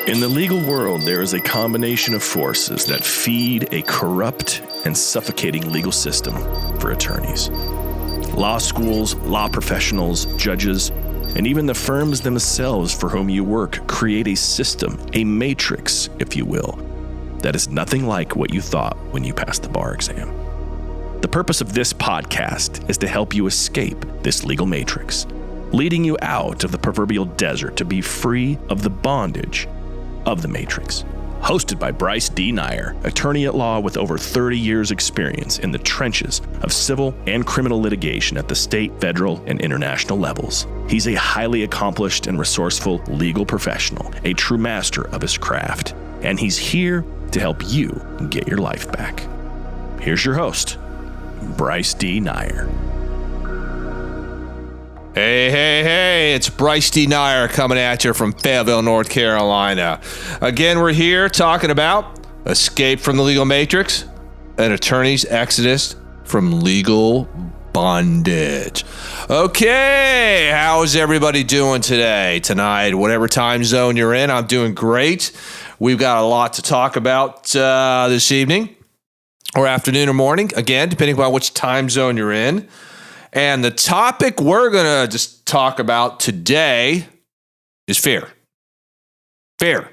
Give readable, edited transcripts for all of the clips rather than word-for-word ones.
In the legal world, there is a combination of forces that feed a corrupt and suffocating legal system for attorneys. Law schools, law professionals, judges, and even the firms themselves for whom you work create a system, a matrix, if you will, that is nothing like what you thought when you passed the bar exam. The purpose of this podcast is to help you escape this legal matrix, leading you out of the proverbial desert to be free of the bondage of the matrix. Hosted by Bryce D. Nyer, attorney at law with over 30 years experience in the trenches of civil and criminal litigation at the state, federal, and international levels. He's a highly accomplished and resourceful legal professional, a true master of his craft, and he's here to help you get your life back. Here's your host, Bryce D. Nyer. Hey, it's Bryce D. Nyer coming at you from Fayetteville, North Carolina. Again, we're here talking about escape from the legal matrix, an attorney's exodus from legal bondage. Okay, how's everybody doing today, tonight, whatever time zone you're in? I'm doing great. We've got a lot to talk about this evening or afternoon or morning, again, depending upon which time zone you're in. And the topic we're going to just talk about today is fear. Fear.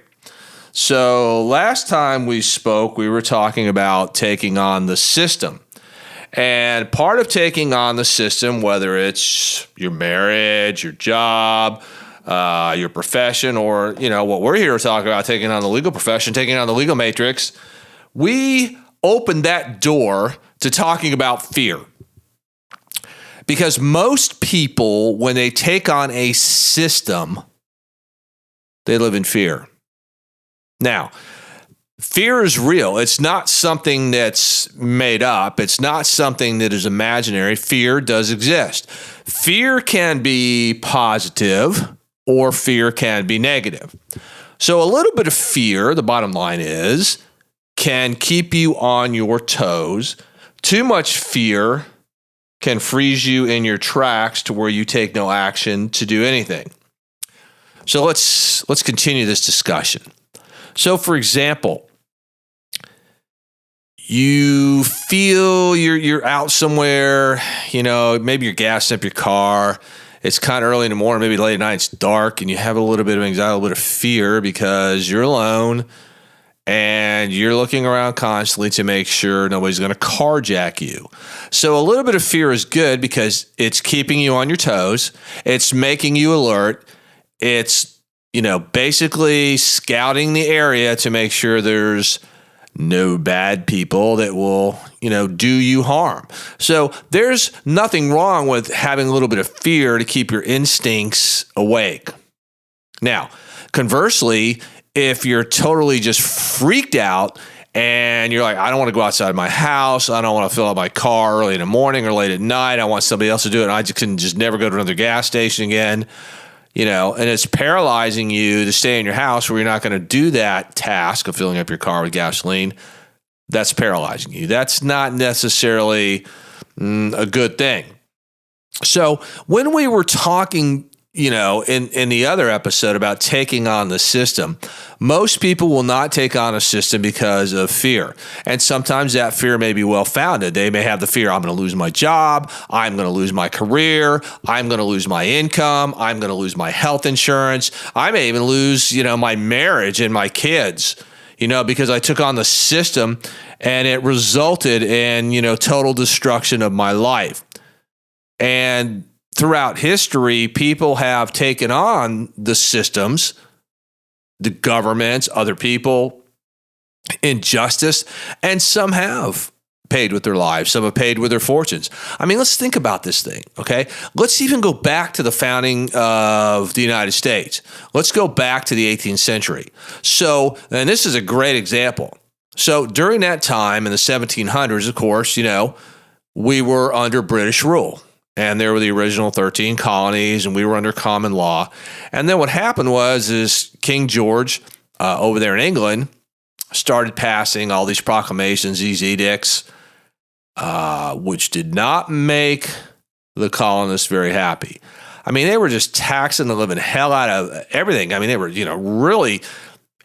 So last time we spoke, we were talking about taking on the system. And part of taking on the system, whether it's your marriage, your job, your profession, or, what we're here to talk about, taking on the legal profession, taking on the legal matrix, we opened that door to talking about fear. Because most people, when they take on a system, they live in fear. Now, fear is real. It's not something that's made up. It's not something that is imaginary. Fear does exist. Fear can be positive or fear can be negative. So a little bit of fear, the bottom line is, can keep you on your toes. Too much fear can freeze you in your tracks to where you take no action to do anything. So let's continue this discussion. So for example, you feel you're out somewhere, maybe you're gassing up your car. It's kind of early in the morning, maybe late at night, it's dark, and you have a little bit of anxiety, a little bit of fear because you're alone and you're looking around constantly to make sure nobody's going to carjack you. So a little bit of fear is good because it's keeping you on your toes. It's making you alert. It's, basically scouting the area to make sure there's no bad people that will, do you harm. So there's nothing wrong with having a little bit of fear to keep your instincts awake. Now, conversely, if you're totally just freaked out and you're like, I don't want to go outside my house, I don't want to fill up my car early in the morning or late at night, I want somebody else to do it, and I can just never go to another gas station again, and it's paralyzing you to stay in your house where you're not going to do that task of filling up your car with gasoline, that's paralyzing you. That's not necessarily a good thing. So when we were talking in the other episode about taking on the system, most people will not take on a system because of fear. And sometimes that fear may be well-founded. They may have the fear, I'm going to lose my job, I'm going to lose my career, I'm going to lose my income, I'm going to lose my health insurance, I may even lose, my marriage and my kids, because I took on the system and it resulted in, total destruction of my life. And throughout history, people have taken on the systems, the governments, other people, injustice, and some have paid with their lives. Some have paid with their fortunes. I mean, let's think about this thing, okay? Let's even go back to the founding of the United States. Let's go back to the 18th century. So, and this is a great example. So during that time in the 1700s, of course, we were under British rule. And there were the original 13 colonies, and we were under common law. And then what happened is King George over there in England started passing all these proclamations, these edicts, which did not make the colonists very happy. I mean, they were just taxing the living hell out of everything. I mean, they were, really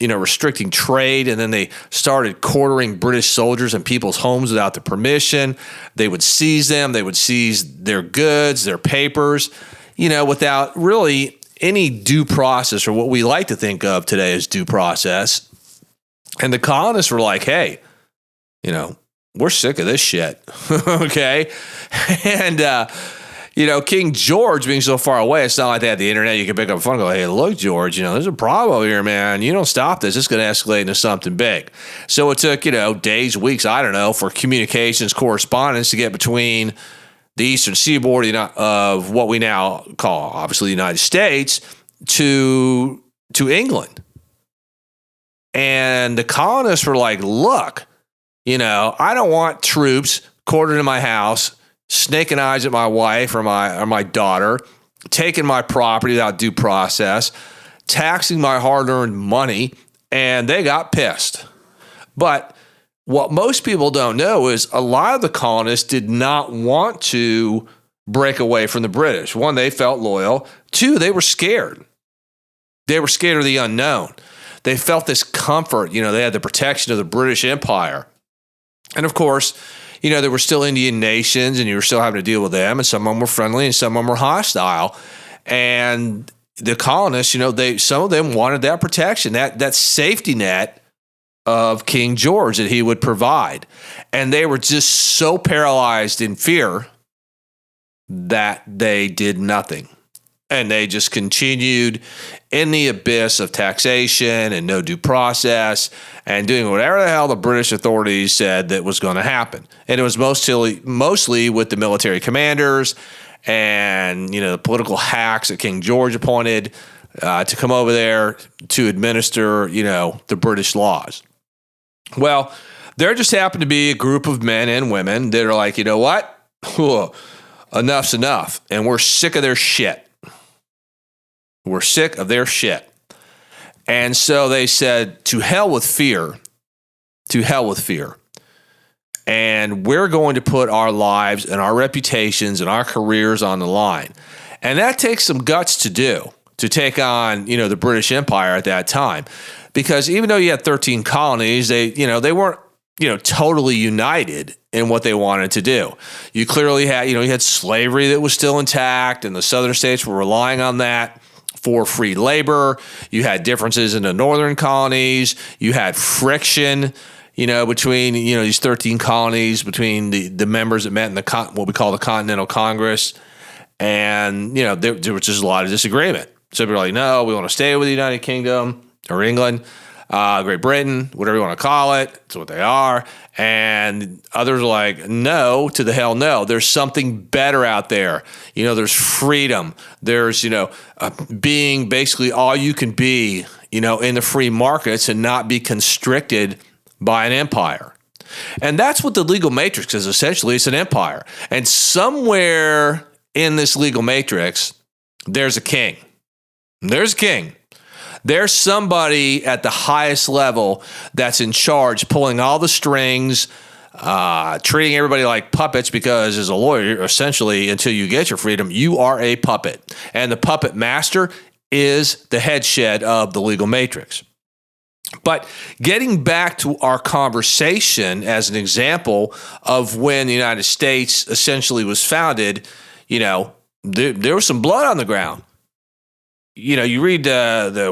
restricting trade, and then they started quartering British soldiers in people's homes without their permission. They would seize them. They would seize their goods, their papers, without really any due process, or what we like to think of today as due process. And the colonists were like, hey, we're sick of this shit. Okay. And, King George being so far away, it's not like they had the internet. You can pick up a phone and go, hey, look, George, there's a problem here, man. You don't stop this, it's going to escalate into something big. So it took, days, weeks, I don't know, for communications, correspondence to get between the eastern seaboard of what we now call, obviously, the United States to England. And the colonists were like, look, I don't want troops quartered in my house, snaking eyes at my wife or my daughter, taking my property without due process, taxing my hard-earned money, and they got pissed. But what most people don't know is a lot of the colonists did not want to break away from the British. One, they felt loyal. Two, they were scared. They were scared of the unknown. They felt this comfort. They had the protection of the British Empire. And of course, there were still Indian nations, and you were still having to deal with them, and some of them were friendly and some of them were hostile. And the colonists, some of them wanted that protection, that safety net of King George that he would provide. And they were just so paralyzed in fear that they did nothing. And they just continued in the abyss of taxation and no due process and doing whatever the hell the British authorities said that was going to happen. And it was mostly with the military commanders and, the political hacks that King George appointed to come over there to administer, the British laws. Well, there just happened to be a group of men and women that are like, you know what? Enough's enough. And we're sick of their shit. We're sick of their shit. And so they said, to hell with fear. To hell with fear. And we're going to put our lives and our reputations and our careers on the line. And that takes some guts to do, to take on, the British Empire at that time. Because even though you had 13 colonies, they weren't, totally united in what they wanted to do. You clearly had, you had slavery that was still intact, and the southern states were relying on that for free labor. You had differences in the northern colonies. You had friction, between, these 13 colonies, between the members that met in what we call the Continental Congress. And, there was just a lot of disagreement. Some people are like, no, we want to stay with the United Kingdom or England, Great Britain, whatever you want to call it. That's what they are. And others are like, no, to the hell no. There's something better out there. There's freedom. There's, being basically all you can be, in the free markets and not be constricted by an empire. And that's what the legal matrix is. Essentially, it's an empire. And somewhere in this legal matrix, there's a king. There's a king. There's somebody at the highest level that's in charge, pulling all the strings, treating everybody like puppets, because as a lawyer, essentially, until you get your freedom, you are a puppet. And the puppet master is the headshed of the legal matrix. But getting back to our conversation as an example of when the United States essentially was founded, there was some blood on the ground. You read the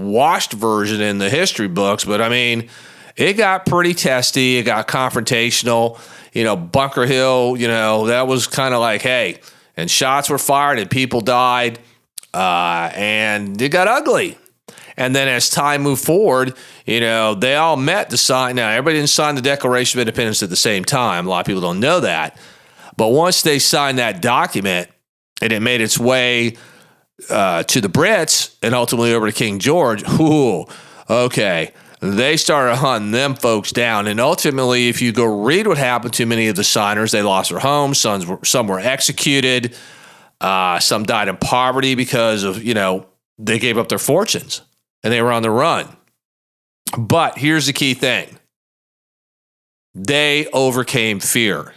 washed version in the history books, but I mean, it got pretty testy. It got confrontational. Bunker Hill, that was kind of like, hey, and shots were fired and people died, and it got ugly. And then as time moved forward, they all met to sign. Now, everybody didn't sign the Declaration of Independence at the same time. A lot of people don't know that. But once they signed that document and it made its way to the Brits and ultimately over to King George, okay, they started hunting them folks down. And ultimately, if you go read what happened to many of the signers, they lost their homes. Some were executed. Some died in poverty because of, they gave up their fortunes and they were on the run. But here's the key thing. They overcame fear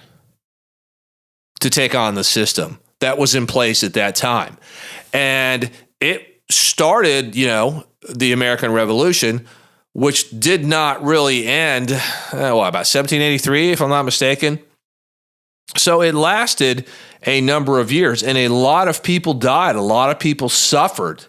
to take on the system that was in place at that time. And it started, the American Revolution, which did not really end, about 1783, if I'm not mistaken. So it lasted a number of years, and a lot of people died. A lot of people suffered.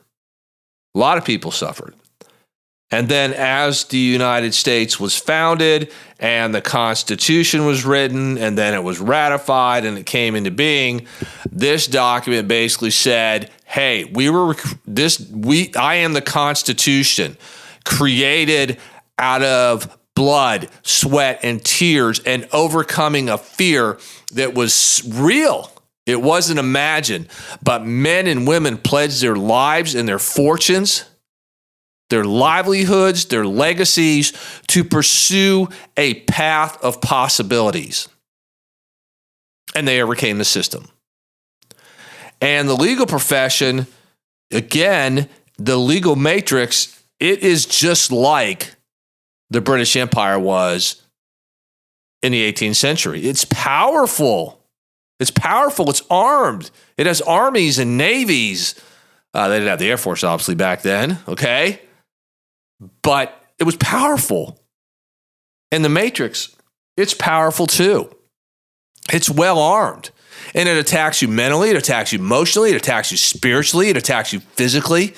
And then as the United States was founded and the Constitution was written and then it was ratified and it came into being, this document basically said, hey, I am the Constitution, created out of blood, sweat, and tears, and overcoming a fear that was real. It wasn't imagined, but men and women pledged their lives and their fortunes, their livelihoods, their legacies to pursue a path of possibilities. And they overcame the system. And the legal profession, again, the legal matrix, it is just like the British Empire was in the 18th century. It's powerful. It's armed. It has armies and navies. They didn't have the Air Force, obviously, back then, okay? But it was powerful. And the Matrix, it's powerful too. It's well armed. And it attacks you mentally, it attacks you emotionally, it attacks you spiritually, it attacks you physically,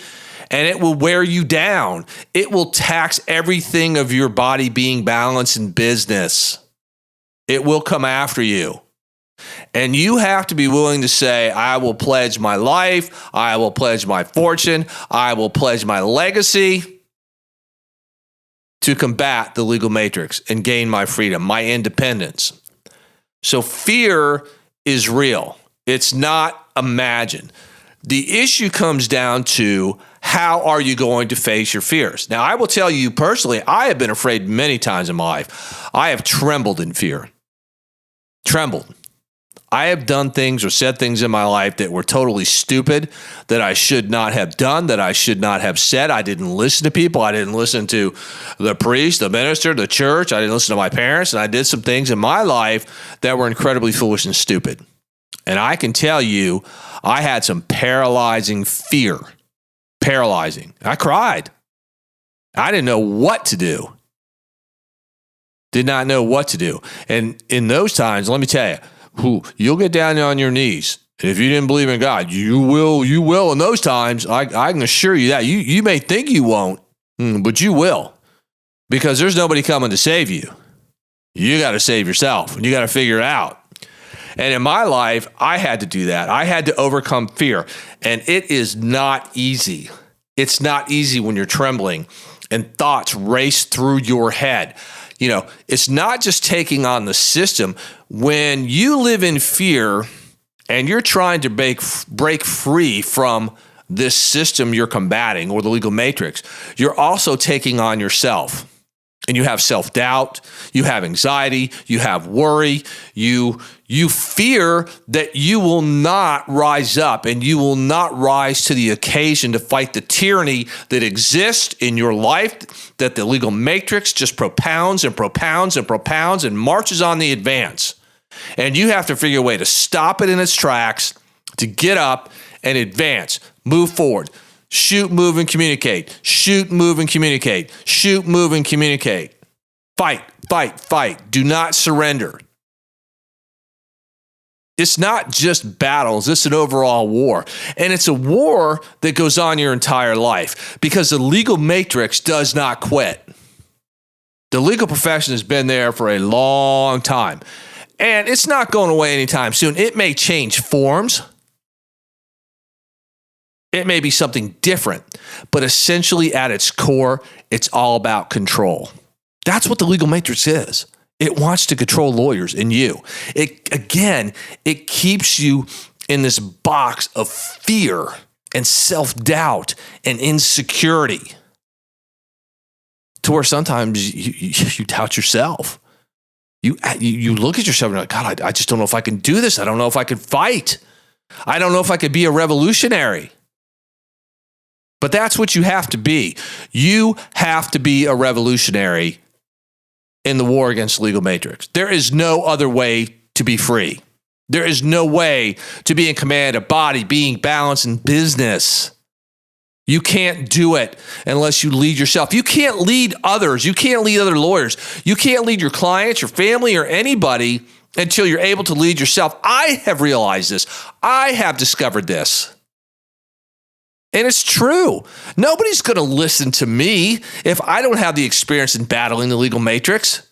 and it will wear you down. It will tax everything of your body being balanced in business. It will come after you. And you have to be willing to say, I will pledge my life, I will pledge my fortune, I will pledge my legacy to combat the legal matrix and gain my freedom, my independence. So fear is real. It's not imagined. The issue comes down to, how are you going to face your fears? Now, I will tell you personally, I have been afraid many times in my life. I have trembled in fear. Trembled. I have done things or said things in my life that were totally stupid, that I should not have done, that I should not have said. I didn't listen to people. I didn't listen to the priest, the minister, the church. I didn't listen to my parents. And I did some things in my life that were incredibly foolish and stupid. And I can tell you, I had some paralyzing fear. Paralyzing. I cried. I didn't know what to do. Did not know what to do. And in those times, let me tell you, you'll get down on your knees. And if you didn't believe in God, you will in those times. I can assure you that. You may think you won't, but you will. Because there's nobody coming to save you. You got to save yourself. And you got to figure it out. And in my life, I had to do that. I had to overcome fear. And it is not easy. It's not easy when you're trembling and thoughts race through your head. It's not just taking on the system. When you live in fear and you're trying to break free from this system you're combating, or the legal matrix, you're also taking on yourself. And you have self-doubt, you have anxiety, you have worry, you fear that you will not rise up and you will not rise to the occasion to fight the tyranny that exists in your life, that the legal matrix just propounds and propounds and propounds and marches on the advance. And you have to figure a way to stop it in its tracks, to get up and advance, move forward. Shoot, move, and communicate. Shoot, move, and communicate. Shoot, move, and communicate. Fight, fight, fight. Do not surrender. It's not just battles. It's an overall war. And it's a war that goes on your entire life because the legal matrix does not quit. The legal profession has been there for a long time. And it's not going away anytime soon. It may change forms. It may be something different, but essentially at its core, it's all about control. That's what the legal matrix is. It wants to control lawyers and you. It keeps you in this box of fear and self-doubt and insecurity to where sometimes you doubt yourself. You look at yourself and you're like, God, I just don't know if I can do this. I don't know if I can fight. I don't know if I could be a revolutionary. But that's what you have to be. You have to be a revolutionary in the war against the legal matrix. There is no other way to be free. There is no way to be in command of body, being, balance, and business. You can't do it unless you lead yourself. You can't lead others. You can't lead other lawyers. You can't lead your clients, your family, or anybody until you're able to lead yourself. I have realized this. I have discovered this. And it's true. Nobody's going to listen to me if I don't have the experience in battling the legal matrix.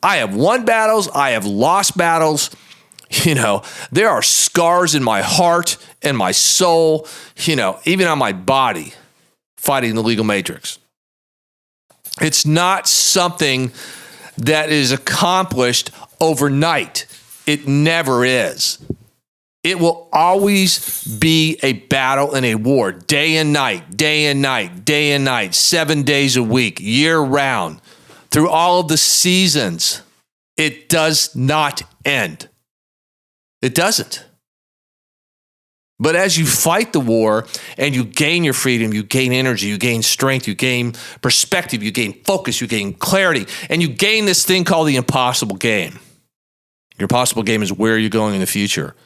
I have won battles. I have lost battles. There are scars in my heart and my soul, even on my body, fighting the legal matrix. It's not something that is accomplished overnight. It never is. It will always be a battle and a war, day and night, day and night, day and night, 7 days a week, year round, through all of the seasons. It does not end. It doesn't. But as you fight the war and you gain your freedom, you gain energy, you gain strength, you gain perspective, you gain focus, you gain clarity, and you gain this thing called the impossible game. Your impossible game is where you're going in the future.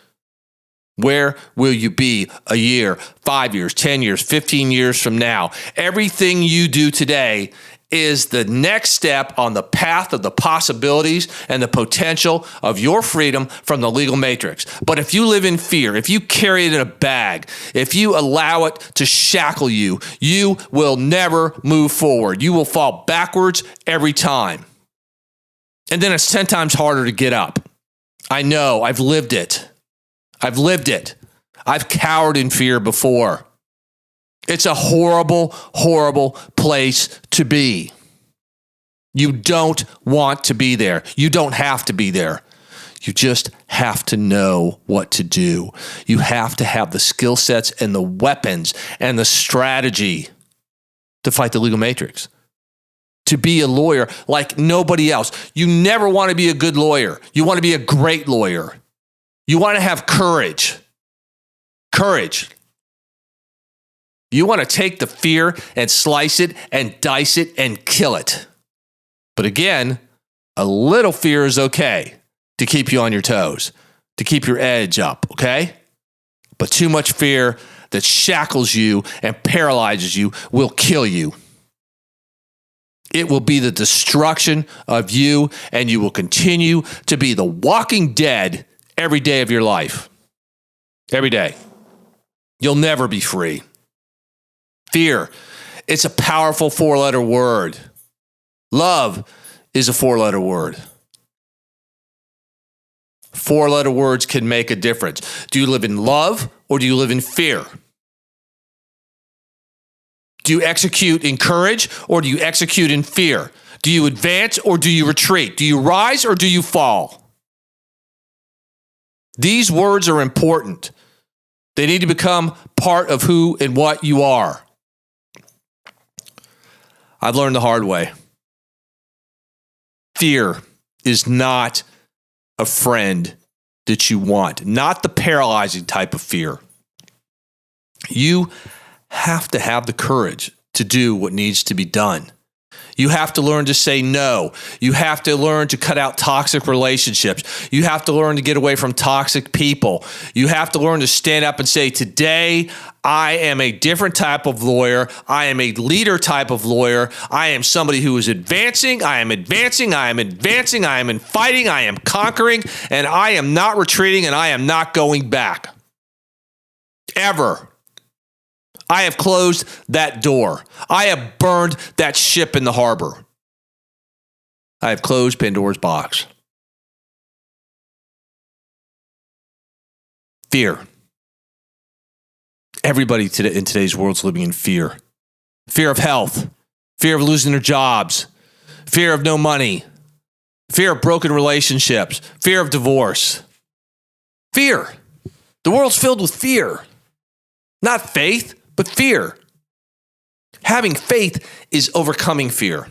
Where will you be a year, 5 years, 10 years, 15 years from now? Everything you do today is the next step on the path of the possibilities and the potential of your freedom from the legal matrix. But if you live in fear, if you carry it in a bag, if you allow it to shackle you, you will never move forward. You will fall backwards every time. And then it's 10 times harder to get up. I know, I've lived it. I've cowered in fear before. It's a horrible, horrible place to be. You don't want to be there. You don't have to be there. You just have to know what to do. You have to have the skill sets and the weapons and the strategy to fight the legal matrix. To be a lawyer like nobody else. You never want to be a good lawyer. You want to be a great lawyer. You want to have courage. Courage. You want to take the fear and slice it and dice it and kill it. But again, a little fear is okay to keep you on your toes, to keep your edge up, okay? But too much fear that shackles you and paralyzes you will kill you. It will be the destruction of you, and you will continue to be the walking dead every day of your life. Every day. You'll never be free. Fear, it's a powerful 4-letter word. Love is a 4-letter word. 4-letter words can make a difference. Do you live in love or do you live in fear? Do you execute in courage or do you execute in fear? Do you advance or do you retreat? Do you rise or do you fall? These words are important. They need to become part of who and what you are. I've learned the hard way. Fear is not a friend that you want, not the paralyzing type of fear. You have to have the courage to do what needs to be done. You have to learn to say no. You have to learn to cut out toxic relationships. You have to learn to get away from toxic people. You have to learn to stand up and say, today, I am a different type of lawyer. I am a leader type of lawyer. I am somebody who is advancing. I am advancing. I am advancing. I am in fighting. I am conquering. And I am not retreating and I am not going back. Ever. I have closed that door. I have burned that ship in the harbor. I have closed Pandora's box. Fear. Everybody in today's world is living in fear. Fear of health. Fear of losing their jobs. Fear of no money. Fear of broken relationships. Fear of divorce. Fear. The world's filled with fear. Not faith. But fear. Having faith is overcoming fear.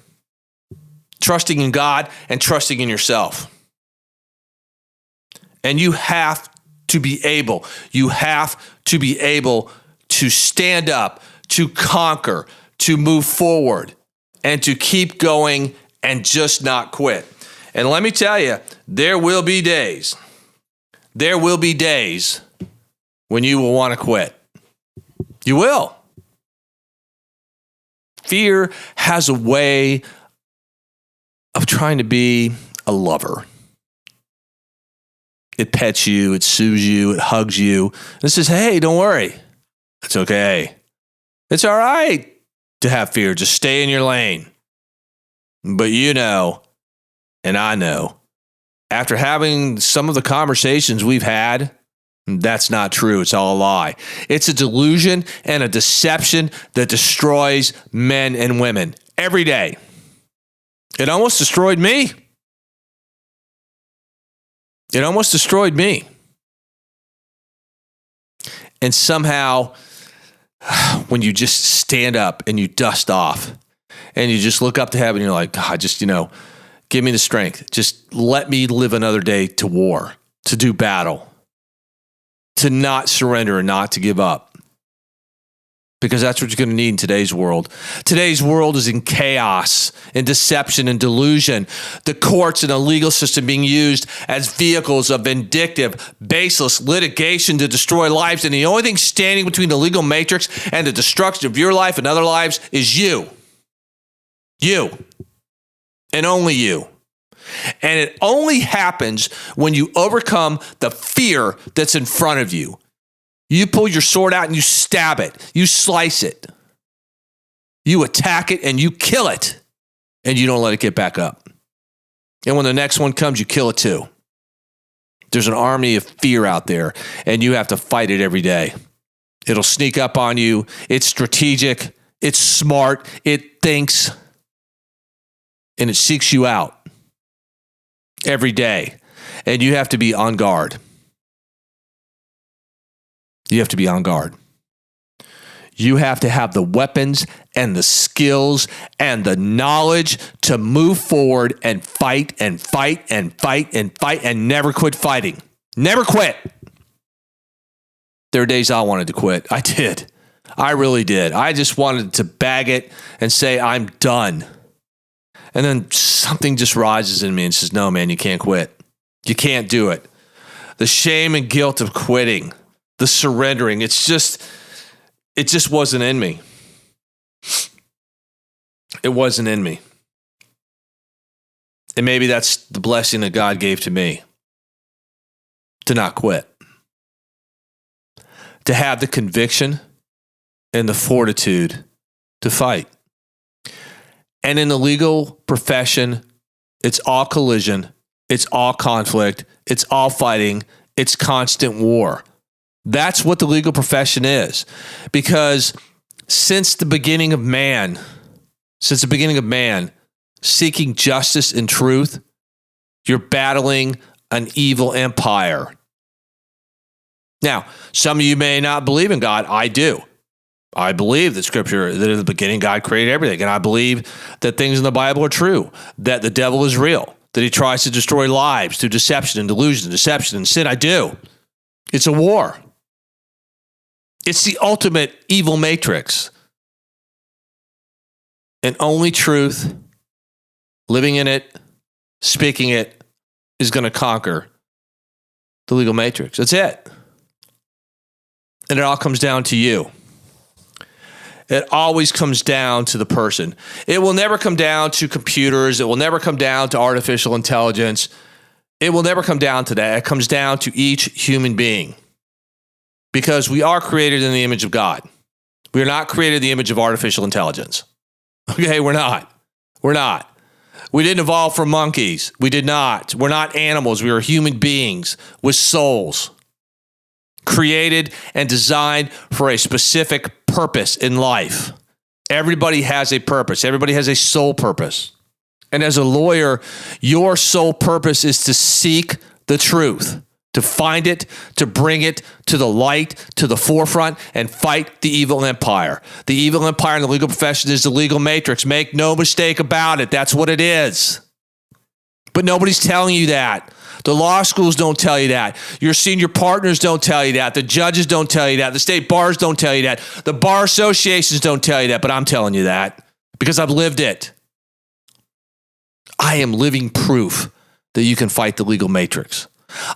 Trusting in God and trusting in yourself. And you have to be able to stand up, to conquer, to move forward, and to keep going and just not quit. And let me tell you, there will be days when you will want to quit. You will. fear has a way of trying to be a lover. It pets you, it soothes you, it hugs you. And it says, hey, don't worry. It's okay. It's all right to have fear. Just stay in your lane. But you know, and I know, after having some of the conversations we've had, that's not true. It's all a lie. It's a delusion and a deception that destroys men and women every day. It almost destroyed me. It almost destroyed me. And somehow, when you just stand up and you dust off and you just look up to heaven, you're like, God, just, give me the strength. Just let me live another day to war, to do battle, to not surrender and not to give up. Because that's what you're going to need in today's world. Today's world is in chaos, in deception and delusion. The courts and the legal system being used as vehicles of vindictive, baseless litigation to destroy lives. And the only thing standing between the legal matrix and the destruction of your life and other lives is you. You. And only you. And it only happens when you overcome the fear that's in front of you. You pull your sword out and you stab it. You slice it. You attack it and you kill it. And you don't let it get back up. And when the next one comes, you kill it too. There's an army of fear out there, and you have to fight it every day. It'll sneak up on you. It's strategic. It's smart. It thinks. And it seeks you out every day. And you have to be on guard. You have to be on guard. You have to have the weapons and the skills and the knowledge to move forward and fight and fight and fight and fight and never quit fighting. Never quit. There are days I wanted to quit. I did. I really did. I just wanted to bag it and say, I'm done. And then something just rises in me and says, no, man, you can't quit. You can't do it. The shame and guilt of quitting, the surrendering, it just wasn't in me. It wasn't in me. And maybe that's the blessing that God gave to me, to not quit, to have the conviction and the fortitude to fight. And in the legal profession, it's all collision, it's all conflict, it's all fighting, it's constant war. That's what the legal profession is. Because since the beginning of man, seeking justice and truth, you're battling an evil empire. Now, some of you may not believe in God. I do. I believe that Scripture, that in the beginning God created everything. And I believe that things in the Bible are true, that the devil is real, that he tries to destroy lives through deception and delusion, deception and sin. I do. It's a war. It's the ultimate evil matrix. And only truth, living in it, speaking it, is going to conquer the legal matrix. That's it. And it all comes down to you. It always comes down to the person. It will never come down to computers. It will never come down to artificial intelligence. It will never come down to that. It comes down to each human being. Because we are created in the image of God. We are not created in the image of artificial intelligence. Okay, we're not. We're not. We didn't evolve from monkeys. We did not. We're not animals. We are human beings with souls. Created and designed for a specific purpose in life. Everybody has a purpose. Everybody has a soul purpose. And as a lawyer, your sole purpose is to seek the truth, to find it, to bring it to the light, to the forefront, and fight the evil empire. The evil empire in the legal profession is the legal matrix. Make no mistake about it. That's what it is. But nobody's telling you that. The law schools don't tell you that. Your senior partners don't tell you that. The judges don't tell you that. The state bars don't tell you that. The bar associations don't tell you that. But I'm telling you that because I've lived it. I am living proof that you can fight the legal matrix.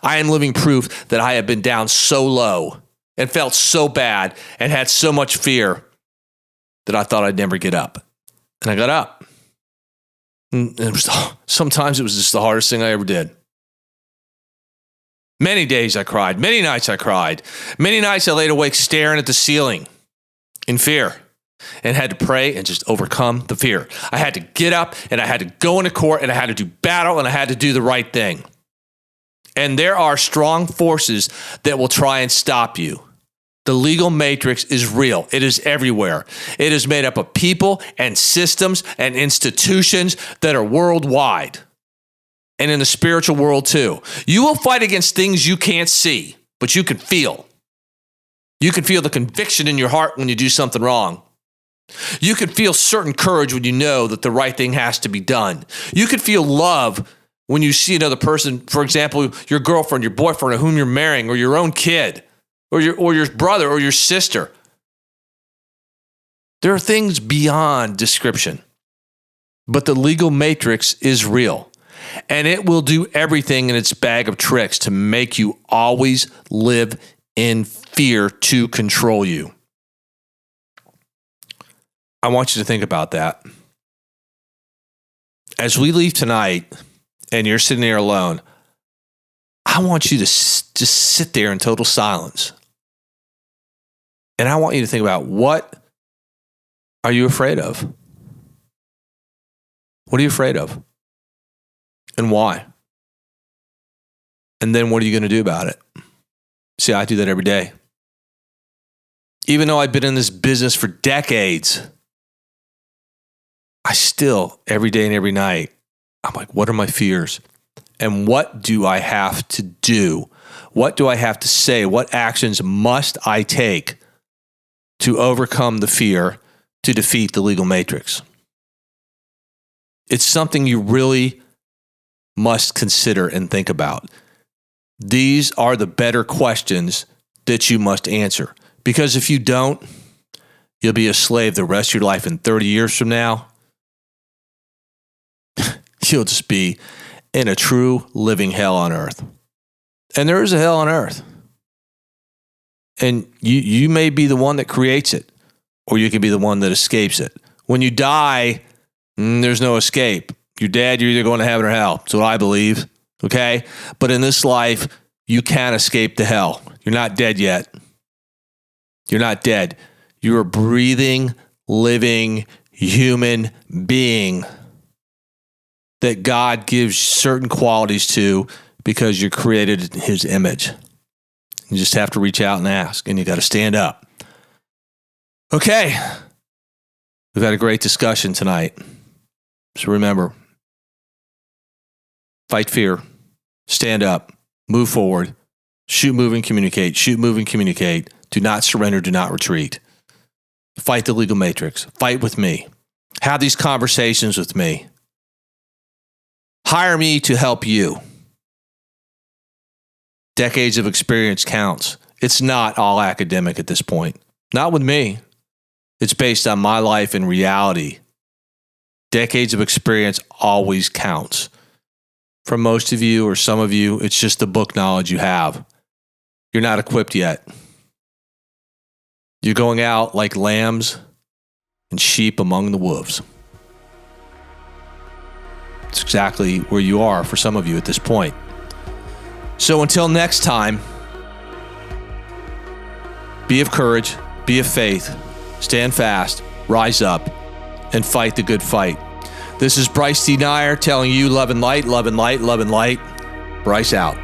I am living proof that I have been down so low and felt so bad and had so much fear that I thought I'd never get up. And I got up. And sometimes it was just the hardest thing I ever did. Many days I cried. Many nights I cried. Many nights I laid awake staring at the ceiling in fear and had to pray and just overcome the fear. I had to get up and I had to go into court and I had to do battle and I had to do the right thing. And there are strong forces that will try and stop you. The legal matrix is real. It is everywhere. It is made up of people and systems and institutions that are worldwide. And in the spiritual world too. You will fight against things you can't see, but you can feel. You can feel the conviction in your heart when you do something wrong. You can feel certain courage when you know that the right thing has to be done. You can feel love when you see another person, for example, your girlfriend, your boyfriend, or whom you're marrying, or your own kid, or your brother, or your sister. There are things beyond description. But the legal matrix is real. And it will do everything in its bag of tricks to make you always live in fear to control you. I want you to think about that. As we leave tonight and you're sitting there alone, I want you to just sit there in total silence. And I want you to think about, what are you afraid of? What are you afraid of? And why? And then what are you going to do about it? See, I do that every day. Even though I've been in this business for decades, I still, every day and every night, I'm like, what are my fears? And what do I have to do? What do I have to say? What actions must I take to overcome the fear, to defeat the legal matrix? It's something you really must consider and think about. These are the better questions that you must answer. Because if you don't, you'll be a slave the rest of your life. And 30 years from now, you'll just be in a true living hell on earth. And there is a hell on earth. And you may be the one that creates it, or you can be the one that escapes it. When you die, there's no escape. You're dead, you're either going to heaven or hell. That's what I believe, okay? But in this life, you can't escape the hell. You're not dead yet. You're not dead. You're a breathing, living human being that God gives certain qualities to because you're created in his image. You just have to reach out and ask, and you got to stand up. Okay. We've had a great discussion tonight. So remember, fight fear, stand up, move forward, shoot, move, and communicate. Shoot, move, and communicate. Do not surrender, do not retreat. Fight the legal matrix. Fight with me. Have these conversations with me. Hire me to help you. Decades of experience counts. It's not all academic at this point. Not with me. It's based on my life and reality. Decades of experience always counts. For most of you or some of you, it's just the book knowledge you have. You're not equipped yet. You're going out like lambs and sheep among the wolves. It's exactly where you are for some of you at this point. So until next time, be of courage, be of faith, stand fast, rise up, and fight the good fight. This is Bryce D. Nyer telling you love and light, love and light, love and light. Bryce out.